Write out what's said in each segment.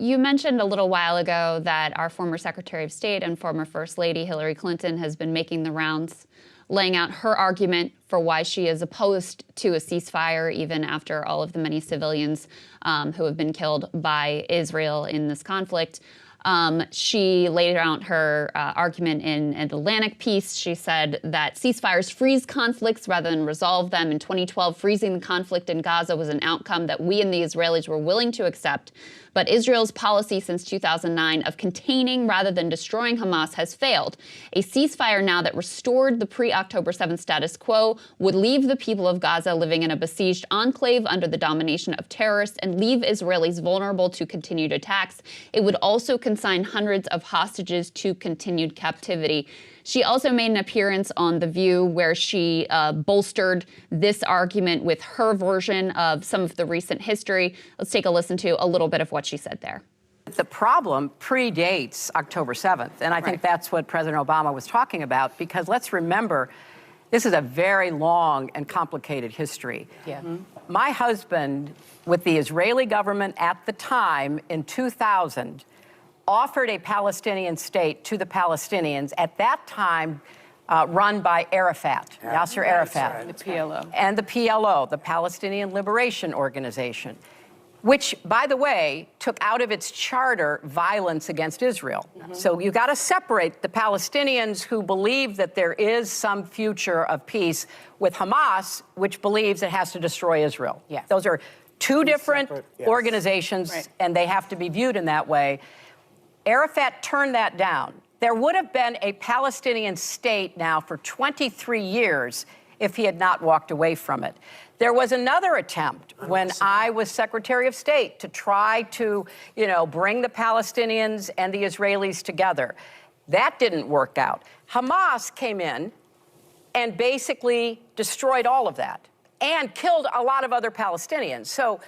You mentioned a little while ago that our former Secretary of State and former First Lady Hillary Clinton has been making the rounds, laying out her argument for why she is opposed to a ceasefire, even after all of the many civilians who have been killed by Israel in this conflict. She laid out her argument in an Atlantic piece. She said that ceasefires freeze conflicts rather than resolve them. In 2012, freezing the conflict in Gaza was an outcome that we and the Israelis were willing to accept. But Israel's policy since 2009 of containing rather than destroying Hamas has failed. A ceasefire now that restored the pre-October 7th status quo would leave the people of Gaza living in a besieged enclave under the domination of terrorists and leave Israelis vulnerable to continued attacks. It would also consign hundreds of hostages to continued captivity. She also made an appearance on The View where she bolstered this argument with her version of some of the recent history. Let's take a listen to a little bit of what she said there. The problem predates October 7th, and I think that's what President Obama was talking about, because let's remember, this is a very long and complicated history. Yeah. My husband, with the Israeli government at the time in 2000, offered a Palestinian state to the Palestinians, at that time run by Arafat, Yasser Arafat. The PLO. And the PLO, the Palestinian Liberation Organization, which, by the way, took out of its charter violence against Israel. So you got to separate the Palestinians who believe that there is some future of peace with Hamas, which believes it has to destroy Israel. Yes. Those are two different organizations, and they have to be viewed in that way. Arafat turned that down. There would have been a Palestinian state now for 23 years if he had not walked away from it. There was another attempt when I was Secretary of State to try to, bring the Palestinians and the Israelis together. That didn't work out. Hamas came in and basically destroyed all of that and killed a lot of other Palestinians. So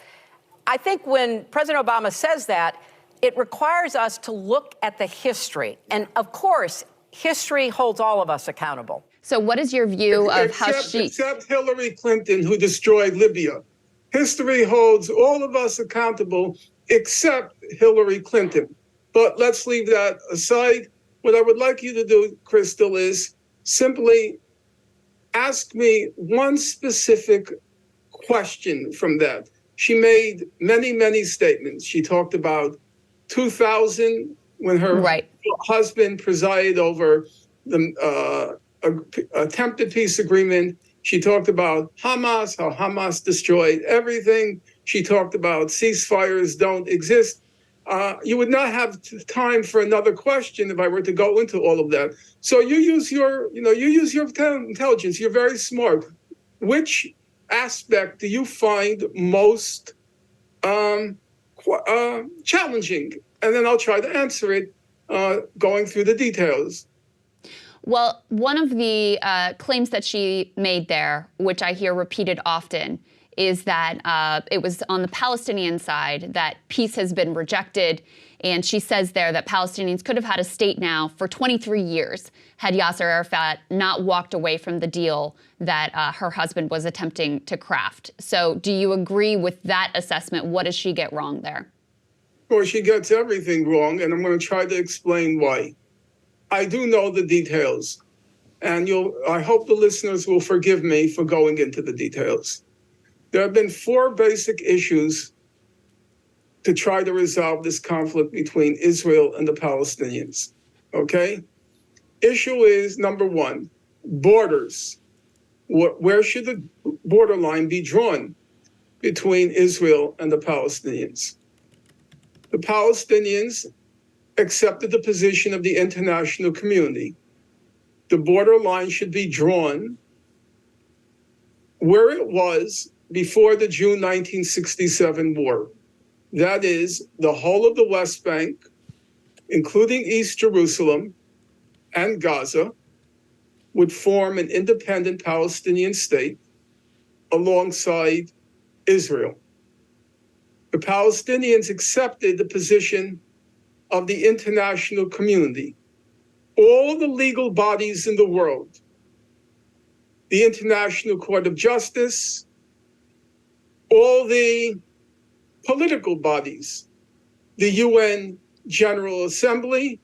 I think when President Obama says that, it requires us to look at the history. And of course, history holds all of us accountable. So what is your view of how she... Except Hillary Clinton, who destroyed Libya. History holds all of us accountable except Hillary Clinton. But let's leave that aside. What I would like you to do, Crystal, is simply ask me one specific question from that. She made many, many statements. She talked about 2000, when her husband presided over the attempted peace agreement. She talked about Hamas, how Hamas destroyed everything. She talked about ceasefires don't exist. You would not have time for another question if I were to go into all of that. So you use your intelligence. You're very smart. Which aspect do you find most challenging? And then I'll try to answer it going through the details. Well, one of the claims that she made there, which I hear repeated often, is that it was on the Palestinian side that peace has been rejected. And she says there that Palestinians could have had a state now for 23 years had Yasser Arafat not walked away from the deal that her husband was attempting to craft. So do you agree with that assessment? What does she get wrong there? Well, she gets everything wrong, and I'm going to try to explain why. I do know the details, and I hope the listeners will forgive me for going into the details. There have been four basic issues to try to resolve this conflict between Israel and the Palestinians, okay? Issue is, number one, borders. Where should the borderline be drawn between Israel and the Palestinians? The Palestinians accepted the position of the international community. The borderline should be drawn where it was before the June 1967 war. That is, the whole of the West Bank, including East Jerusalem and Gaza, would form an independent Palestinian state alongside Israel. The Palestinians accepted the position of the international community. All the legal bodies in the world, the International Court of Justice, all the political bodies, the UN General Assembly.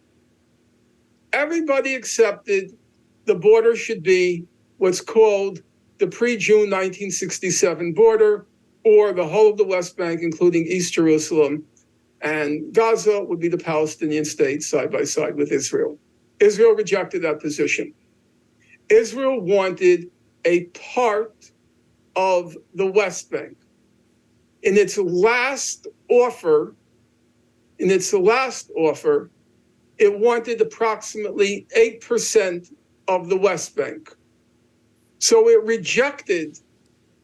Everybody accepted the border should be what's called the pre-June 1967 border, or the whole of the West Bank, including East Jerusalem, and Gaza would be the Palestinian state side by side with Israel. Israel rejected that position. Israel wanted a part of the West Bank. In its last offer, it wanted approximately 8% of the West Bank. So it rejected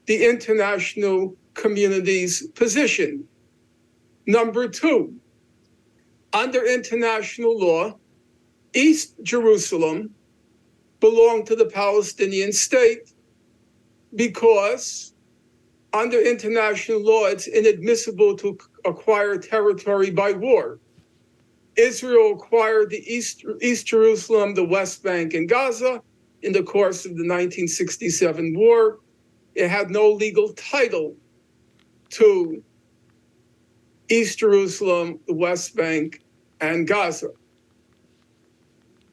the international community's position. Number two, under international law, East Jerusalem belonged to the Palestinian state because under international law, it's inadmissible to acquire territory by war. Israel acquired the East Jerusalem, the West Bank, and Gaza in the course of the 1967 war. It had no legal title to East Jerusalem, the West Bank, and Gaza.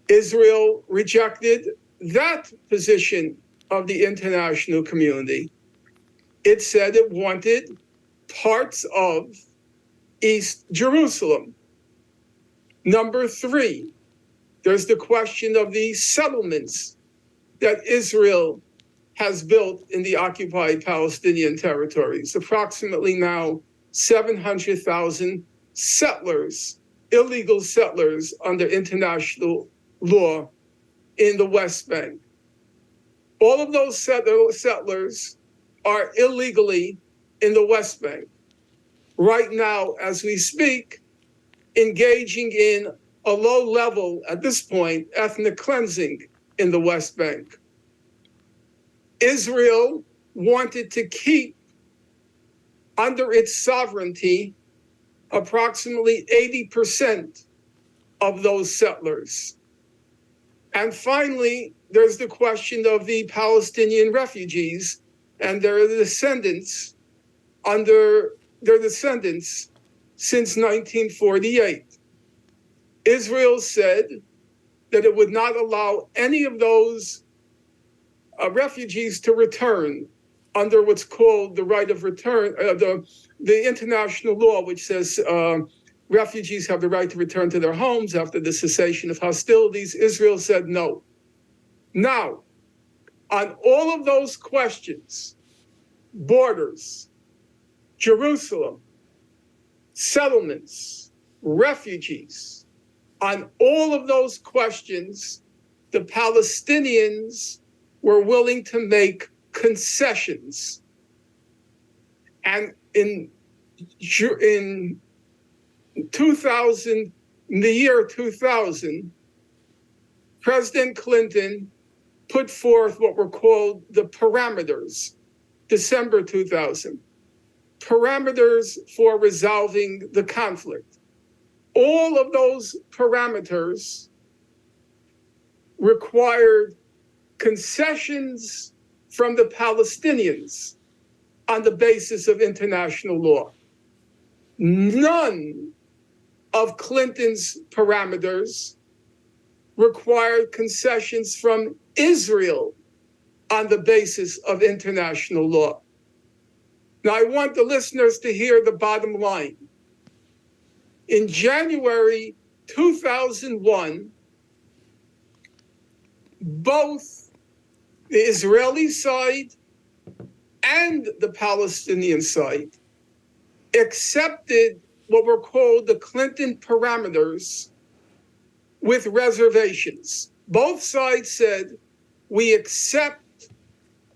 Israel rejected that position of the international community. It said it wanted parts of East Jerusalem. Number three, there's the question of the settlements that Israel has built in the occupied Palestinian territories. Approximately now 700,000 settlers, illegal settlers under international law in the West Bank. All of those settlers are illegally in the West Bank. Right now, as we speak, engaging in a low level, at this point, ethnic cleansing in the West Bank. Israel wanted to keep under its sovereignty approximately 80% of those settlers. And finally, there's the question of the Palestinian refugees and their descendants since 1948. Israel said that it would not allow any of those refugees to return under what's called the right of return, the international law, which says refugees have the right to return to their homes after the cessation of hostilities. Israel said no. Now, on all of those questions, borders, Jerusalem, settlements, refugees, on all of those questions, the Palestinians were willing to make concessions. And in the year 2000, President Clinton put forth what were called the parameters, December 2000, parameters for resolving the conflict. All of those parameters required concessions from the Palestinians on the basis of international law. None of Clinton's parameters required concessions from Israel on the basis of international law. Now, I want the listeners to hear the bottom line. In January 2001, both the Israeli side and the Palestinian side accepted what were called the Clinton parameters with reservations. Both sides said, we accept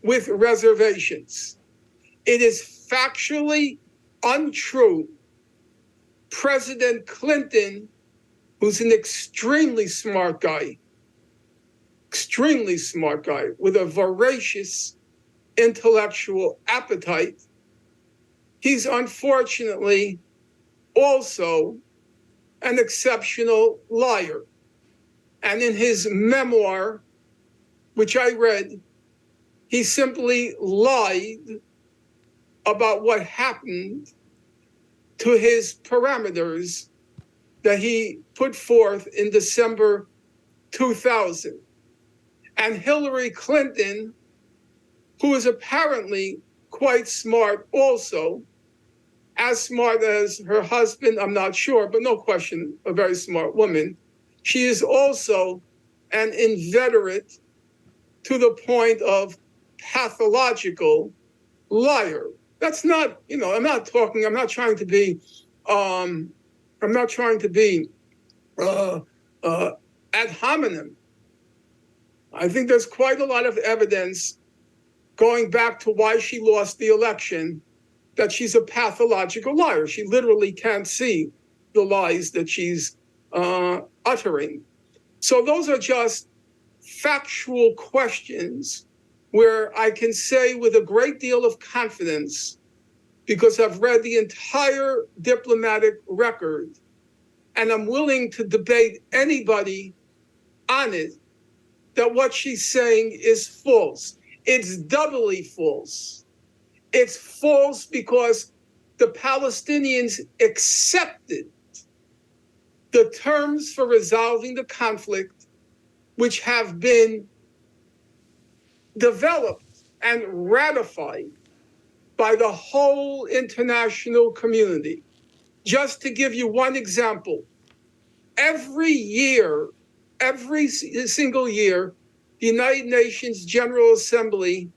with reservations. It is factually untrue. President Clinton, who's an extremely smart guy with a voracious intellectual appetite, he's unfortunately also an exceptional liar. And in his memoir, which I read, he simply lied about what happened to his parameters that he put forth in December 2000. And Hillary Clinton, who is apparently quite smart also, as smart as her husband, I'm not sure, but no question, a very smart woman. She is also an inveterate to the point of pathological liar. That's not, I'm not trying to be ad hominem. I think there's quite a lot of evidence going back to why she lost the election, that she's a pathological liar. She literally can't see the lies that she's uttering. So those are just factual questions where I can say with a great deal of confidence, because I've read the entire diplomatic record and I'm willing to debate anybody on it, that what she's saying is false. It's doubly false. It's false because the Palestinians accepted the terms for resolving the conflict, which have been developed and ratified by the whole international community. Just to give you one example, every single year, the United Nations General Assembly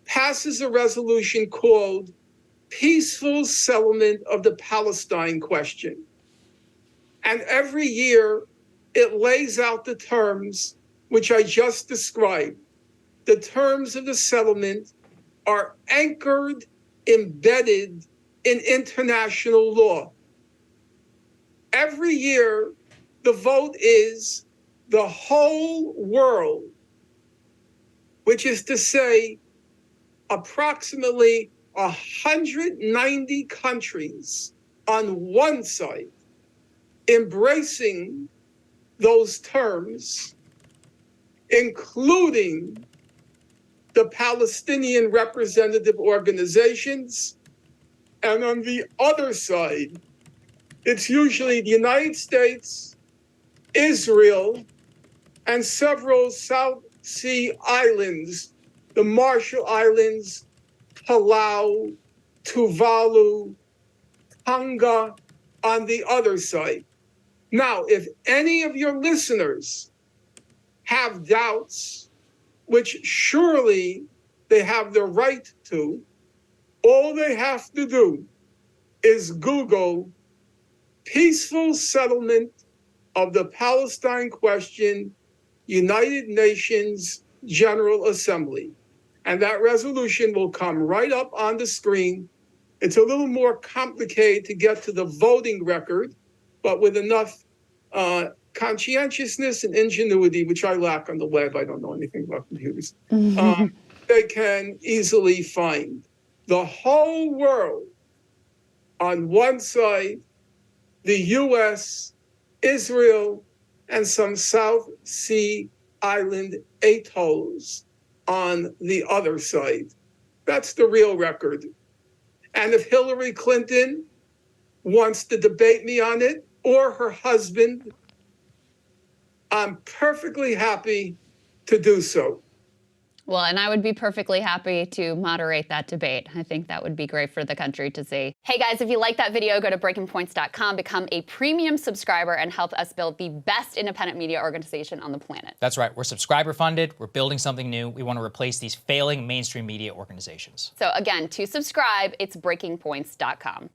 passes a resolution called Peaceful Settlement of the Palestine Question. And every year, it lays out the terms which I just described. The terms of the settlement are anchored, embedded in international law. Every year, the vote is the whole world, which is to say approximately 190 countries on one side, embracing those terms, including the Palestinian representative organizations. And on the other side, it's usually the United States, Israel, and several South Sea islands, the Marshall Islands, Palau, Tuvalu, Tonga, on the other side. Now, if any of your listeners have doubts, which surely they have the right to, all they have to do is Google peaceful settlement of the Palestine question, United Nations General Assembly. And that resolution will come right up on the screen. It's a little more complicated to get to the voting record, but with enough conscientiousness and ingenuity, which I lack on the web, I don't know anything about computers, they can easily find the whole world on one side, the US, Israel, and some South Sea island atolls on the other side. That's the real record. And if Hillary Clinton wants to debate me on it, or her husband, I'm perfectly happy to do so. Well, and I would be perfectly happy to moderate that debate. I think that would be great for the country to see. Hey guys, if you like that video, go to breakingpoints.com, become a premium subscriber, and help us build the best independent media organization on the planet. That's right. We're subscriber funded. We're building something new. We want to replace these failing mainstream media organizations. So again, to subscribe, it's breakingpoints.com.